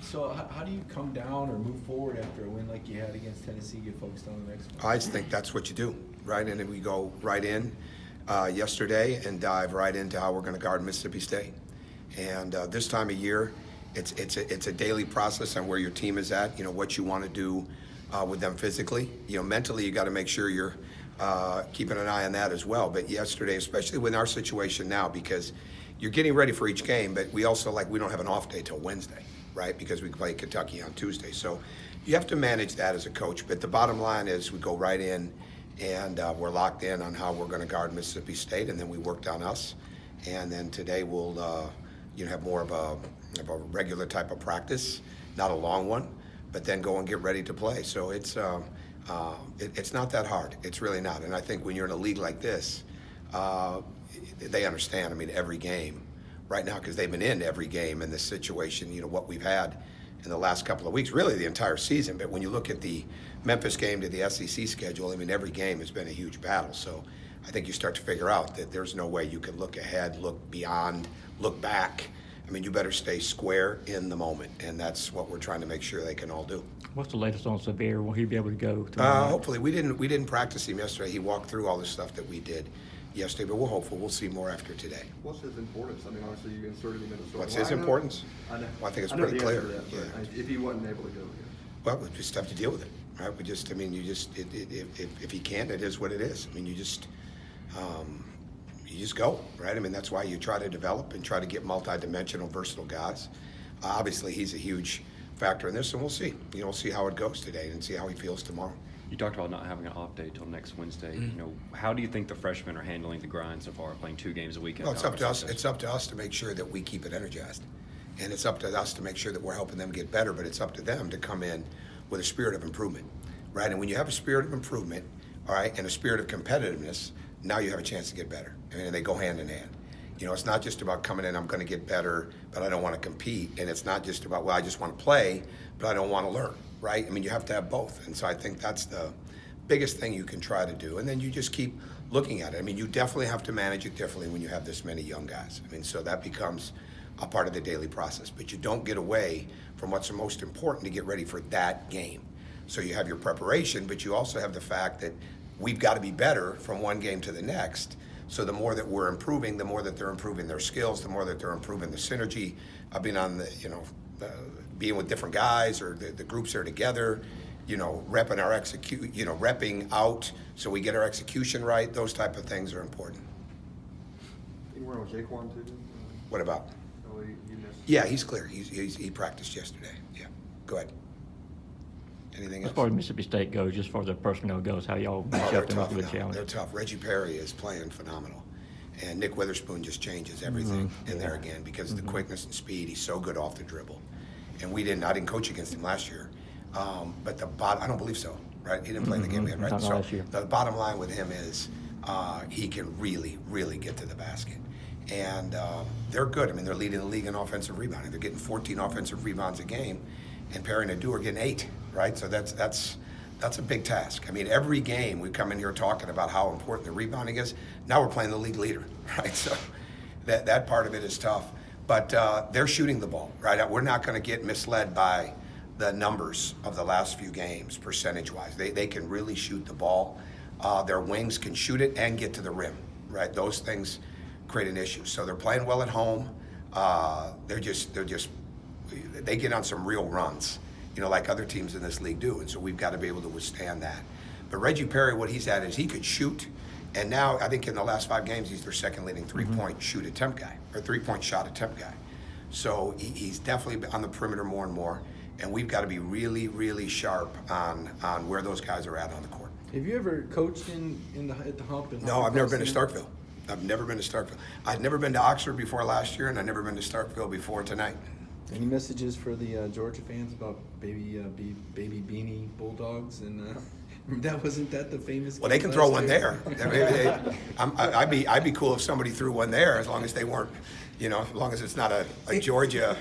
So how do you come down or move forward after a win like you had against Tennessee, get focused on the next one? I just think that's what you do, right? And then we go right in yesterday and dive right into how we're going to guard Mississippi State. And this time of year, it's a daily process on where your team is at, what you want to do with them physically. Mentally, you got to make sure you're keeping an eye on that as well. But yesterday, especially with our situation now, because you're getting ready for each game, but we also, we don't have an off day till Wednesday, right? Because we play Kentucky on Tuesday. So you have to manage that as a coach. But the bottom line is we go right in and we're locked in on how we're going to guard Mississippi State, and then we worked on us. And then today we'll have more of a regular type of practice, not a long one, but then go and get ready to play. So it's not that hard. It's really not. And I think when you're in a league like this, they understand. I mean, every game right now, because they've been in every game in this situation, what we've had in the last couple of weeks, really the entire season. But when you look at the Memphis game to the SEC schedule, I mean, every game has been a huge battle. So I think you start to figure out that there's no way you can look ahead, look beyond, look back. I mean, you better stay square in the moment, and that's what we're trying to make sure they can all do. What's the latest on Sahvir? Will he be able to go? Hopefully. We didn't practice him yesterday. He walked through all the stuff that we did yesterday, but we're hopeful we'll see more after today. What's his importance? I mean, obviously you inserted him in a What's his importance? I know. Well, I think it's I know pretty the clear. answer to that, but if he wasn't able to go, Well, we just have to deal with it, right? If he can't, it is what it is. I mean, you just go, right? I mean, that's why you try to develop and try to get multi-dimensional, versatile guys. Obviously, he's a huge factor in this, and we'll see. We'll see how it goes today and see how he feels tomorrow. You talked about not having an off day till next Wednesday. How do you think the freshmen are handling the grind so far, playing 2 games a week? Well, it's up to us. It's up to us to make sure that we keep it energized, and it's up to us to make sure that we're helping them get better. But it's up to them to come in with a spirit of improvement, right? And when you have a spirit of improvement, all right, and a spirit of competitiveness, now you have a chance to get better. I mean, they go hand in hand. It's not just about coming in, I'm going to get better, but I don't want to compete. And it's not just about, well, I just want to play, but I don't want to learn, right? I mean, you have to have both. And so I think that's the biggest thing you can try to do. And then you just keep looking at it. I mean, you definitely have to manage it differently when you have this many young guys. I mean, so that becomes a part of the daily process. But you don't get away from what's the most important to get ready for that game. So you have your preparation, but you also have the fact that we've got to be better from one game to the next. So the more that we're improving, the more that they're improving their skills, the more that they're improving the synergy of being on the, being with different guys, or the groups are together, repping our repping out so we get our execution right. Those type of things are important. you were on Jaquan too? What about? Oh, you missed. Yeah, he's clear. He practiced yesterday. Yeah, go ahead. Anything As else? far as Mississippi State goes, just as far as their personnel goes, how y'all match They're up to tough the now. challenge? They're tough. Reggie Perry is playing phenomenal. And Nick Witherspoon just changes everything in there again because of the quickness and speed. He's so good off the dribble. And I didn't coach against him last year. But I don't believe so, right? He didn't play in the game we had, right? Not So last year. the bottom line with him is he can really, really get to the basket. And they're good. I mean, they're leading the league in offensive rebounding. They're getting 14 offensive rebounds a game. And Perry and Adu are getting 8, right? So that's a big task. I mean, every game we come in here talking about how important the rebounding is. Now we're playing the league leader, right? So that part of it is tough. But they're shooting the ball, right? We're not going to get misled by the numbers of the last few games, percentage-wise. They can really shoot the ball. Their wings can shoot it and get to the rim, right? Those things create an issue. So they're playing well at home. They get on some real runs, like other teams in this league do. And so we've got to be able to withstand that. But Reggie Perry, what he's at is he could shoot. And now I think in the last 5 games, he's their second leading three-point shoot attempt guy, or three-point shot attempt guy. So he's definitely on the perimeter more and more. And we've got to be really, really sharp on where those guys are at on the court. Have you ever coached at the hump? No, I've never been to Starkville. I've never been to Starkville. I'd never been to Oxford before last year, and I've never been to Starkville before tonight. Any messages for the Georgia fans about baby beanie Bulldogs? And wasn't that the famous? Well, they can throw one there. I'd be cool if somebody threw one there, as long as they weren't, as long as it's not a Georgia,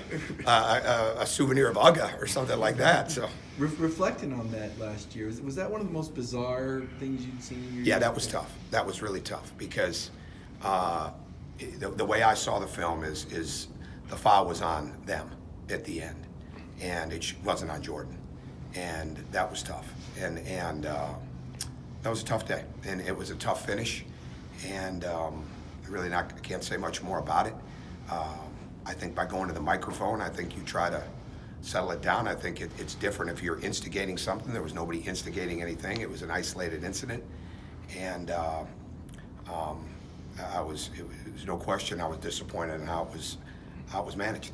a souvenir of Uga or something like that. So. Reflecting on that last year, was that one of the most bizarre things you'd seen in your Yeah, years? that was tough. That was really tough because the way I saw the film is the foul was on them at the end. and it wasn't on Jordan, and that was tough. And that was a tough day, and it was a tough finish, and I can't say much more about it. I think by going to the microphone, I think you try to settle it down. I think it's different if you're instigating something. There was nobody instigating anything. It was an isolated incident, and it was no question I was disappointed in how it was managed.